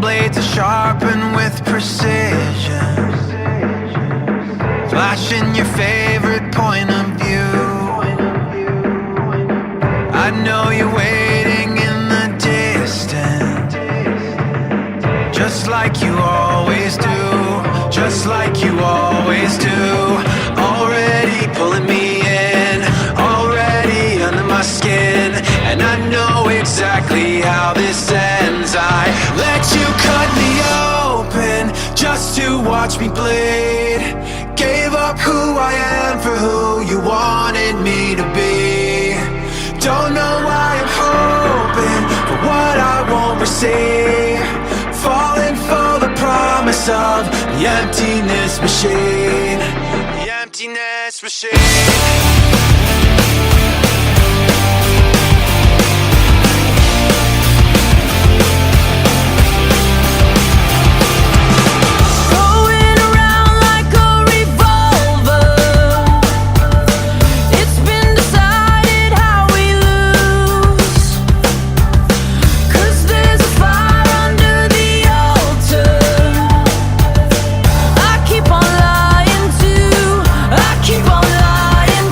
blades are sharpened with precision, flashing your favorite point of view. I know you're waiting in the distance, just like you always do, just like you always do. Already pulling me in, already under my skin, and I know exactly how this ends. I let you cut me open just to watch me bleed. Gave up who I am for who you wanted me to be. Don't know why I'm hoping for what I won't receive, falling for the promise of the emptiness machine. The emptiness machine. Keep on lying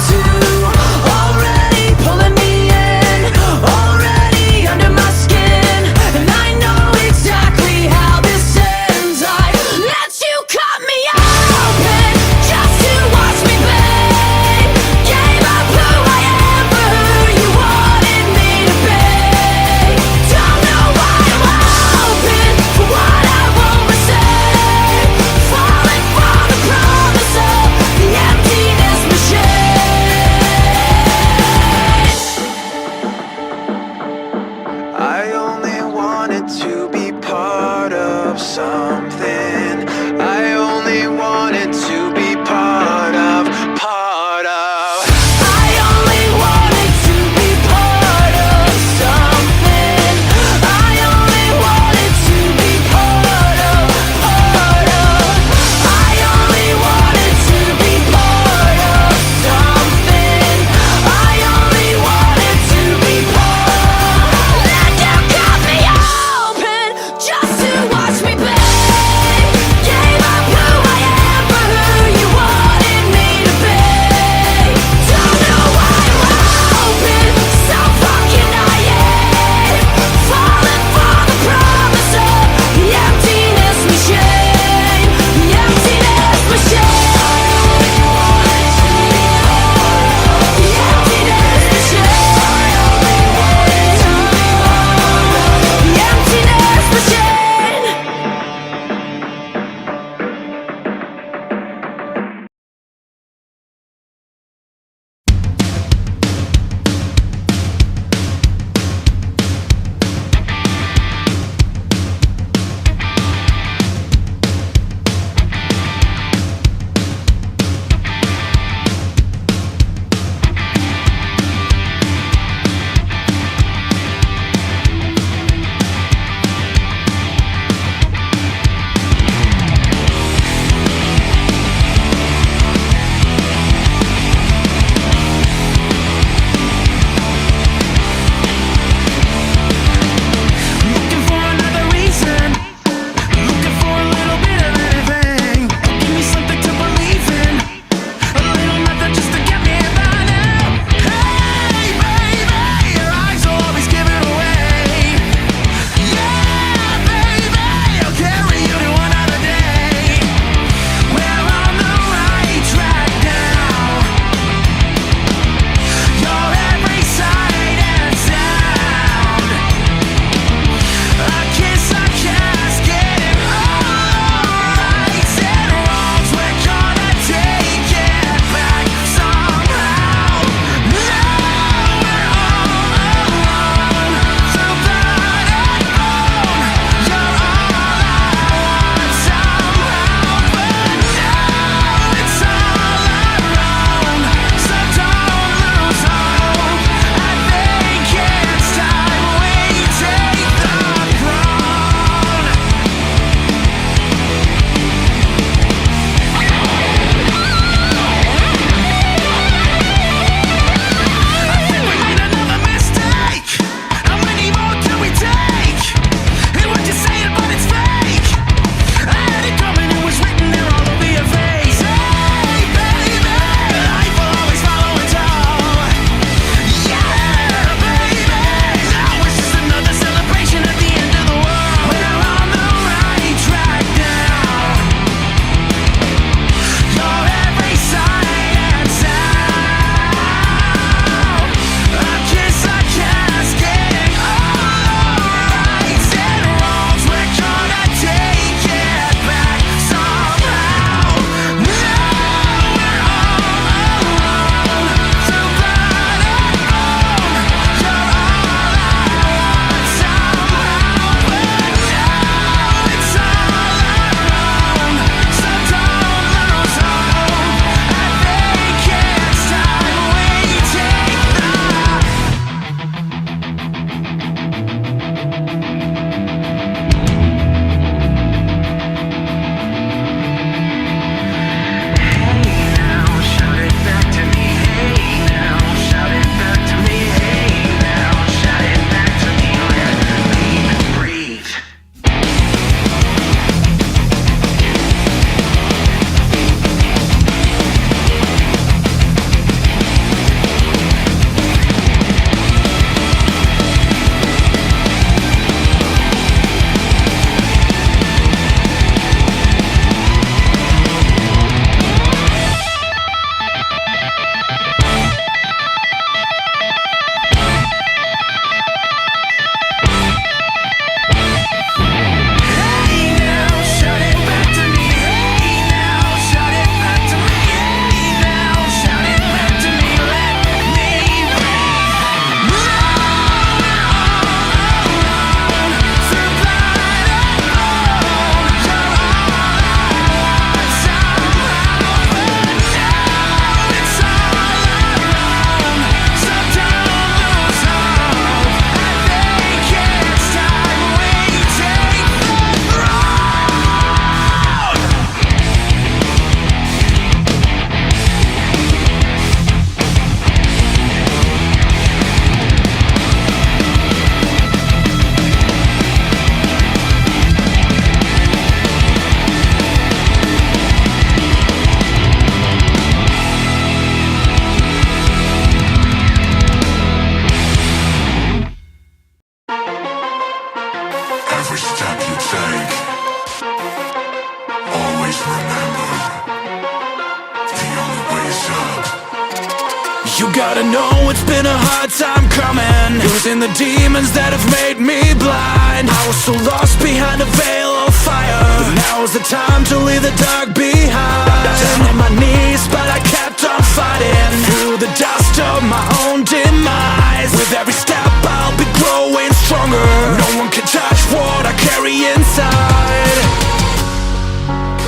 You gotta know it's been a hard time coming, losing the demons that have made me blind. I was so lost behind a veil of fire, but now is the time to leave the dark behind. Down on my knees, but I kept on fighting through the dust of my own demise. With every step I'll be growing stronger. No one can touch what I carry inside.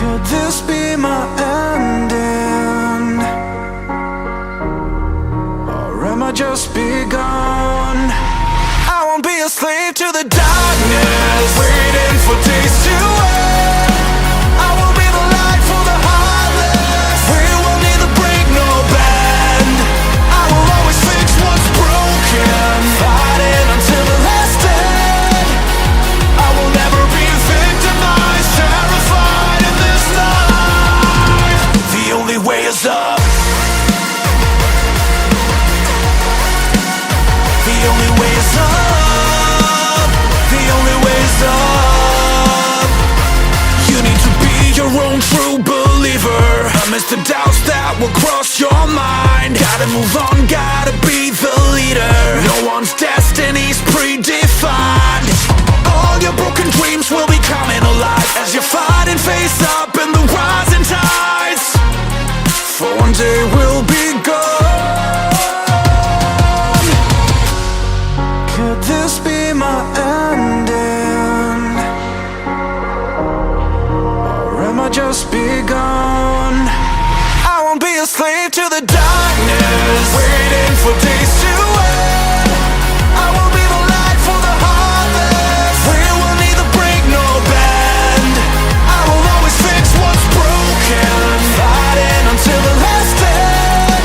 Could this be my ending? Or am I just begun? I won't be a slave to the darkness, waiting for days to end. I will be the light for the heartless. We will neither break nor bend. I will always fix what's broken, fighting until the last end. I will never be victimized, terrified in this life. The only way is up. The only way is up. The only way is up. You need to be your own true believer amidst the doubts that will cross your mind. Gotta move on, gotta be the leader. No one's destiny's predefined. All your broken dreams will be coming alive as you fight and face up in the rising tides. For one day we'll be gone. Could this be my ending? Or am I just begun? I won't be a slave to the darkness, waiting for days to end. I will be the light for the heartless. We will neither break nor bend. I will always fix what's broken, fighting until the last end.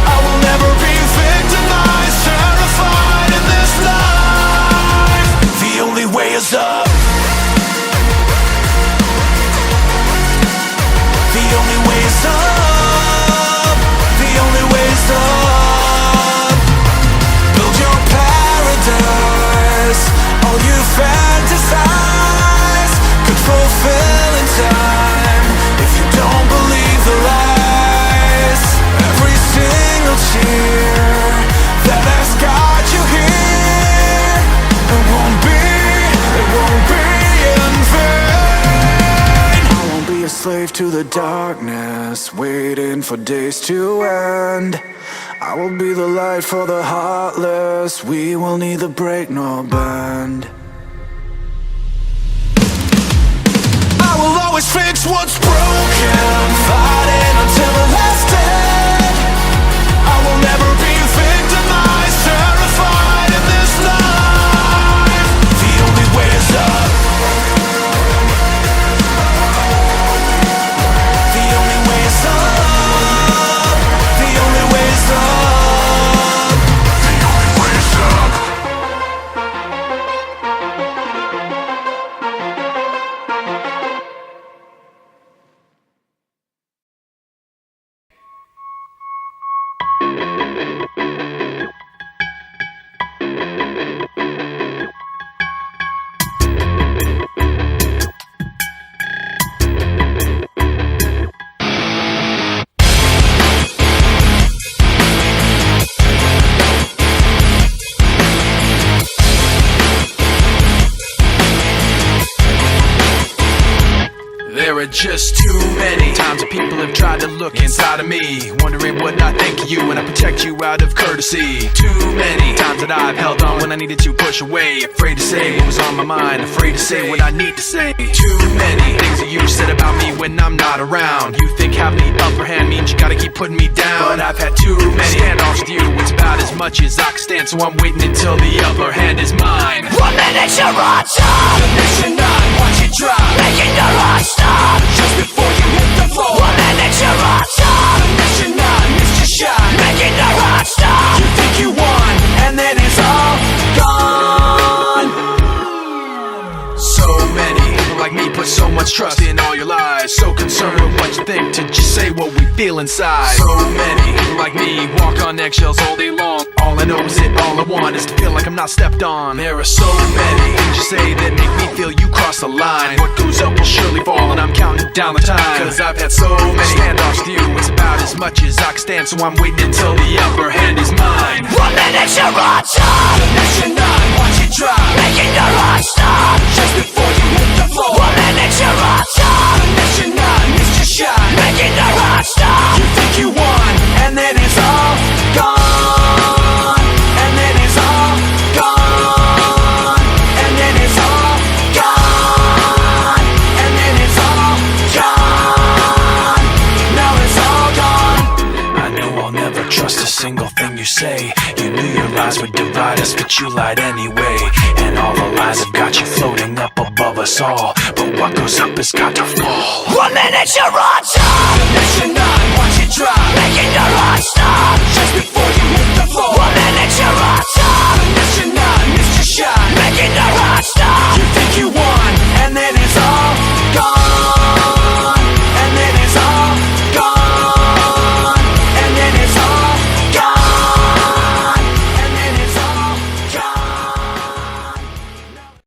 I will never be victimized, terrified in this life. The only way is up. The only way is up. The only way is up. Build your paradise. All you fantasize could fulfill in time if you don't believe the lies. Every single tear that has got you here, it won't be in vain. I won't be a slave to the darkness, waiting for days to end. I will be the light for the heartless. We will neither break nor bend. I will always fix what's broken, fighting until the last end. I will never be victimized, terrified in this life. The only way is up. The only way is up. The only way is up. The only way is up. There are just too many times that people have tried to look inside of me, wondering what I think of you when I protect you out of courtesy. Too many times that I've held on when I needed to push away, afraid to say what was on my mind, afraid to say what I need to say. Too many things that you said about me when I'm not around. You think having the upper hand means you gotta keep putting me down, but I've had too many standoffs with you. It's about as much as I can stand, so I'm waiting until the upper hand is mine. 1 minute you're on top, the next you're not. Watch it drop, making the rush stop just before you hit the floor. 1 minute you're on top, the next you're not. Missed your shot, making the rush stop. You think you won, and then it's all gone. So many people like me put so much trust in all your lies, so concerned with what you think to just say what we feel inside. So many people like me walk on eggshells all day long. All all I know is it. All I want is to feel like I'm not stepped on. There are so many things you say that make me feel you cross the line. What goes up will surely fall, and I'm counting down the time. Cause I've had so many standoffs with you. It's about as much as I can stand, so I'm waiting until the upper hand is mine. 1 minute you're on top, the next you're not, watch it drop, making your heart stop just before you hit the floor. 1 minute you're on top, the next you're not, missed your shot, making your heart stop. you think you won, and then it's all gone, and then it's all gone, and then it's all gone, and then it's all gone. Now it's all gone. I know I'll never trust a single thing you say. You knew your lies would divide us, but you lied anyway. And all the lies have got you floating up above us all. But what goes up has got to fall. 1 minute you're on top,